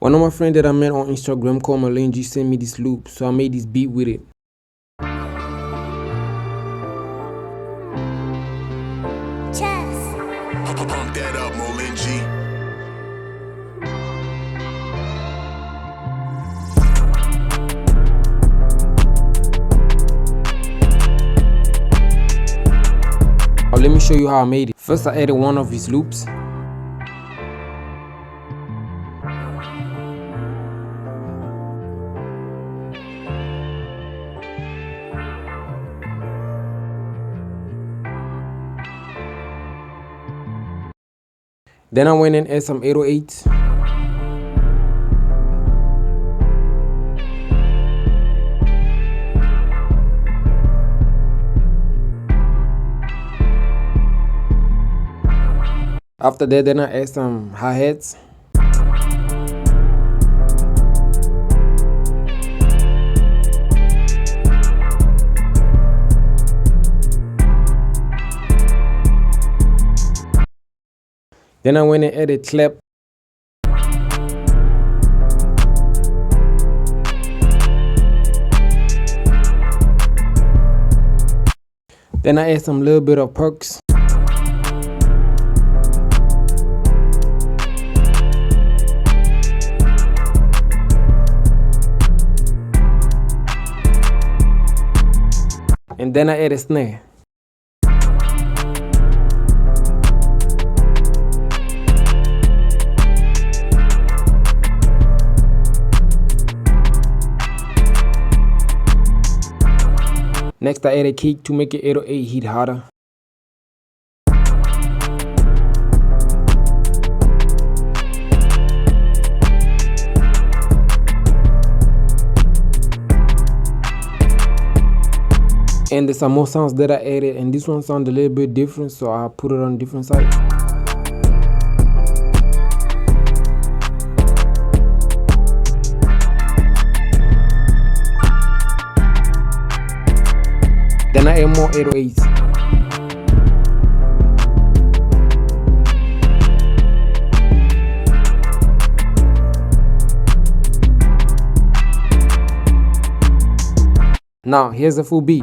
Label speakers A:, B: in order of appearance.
A: One of my friends that I met on Instagram called melodic sent me this loop, so I made this beat with it.
B: Pump that up, melodic.
A: Oh, let me show you how I made it. First, I added one of his loops. Then I went and added some 808s. After that, then I add some hi-hats. Then I went and added clap. Then I add some little bit of perks. And then I add a snare. Next, I add a kick to make it 808 hit harder. And there's some more sounds that I added, and this one sounds a little bit different, so I put it on different side. Then I add more 808s. Now here's the full beat.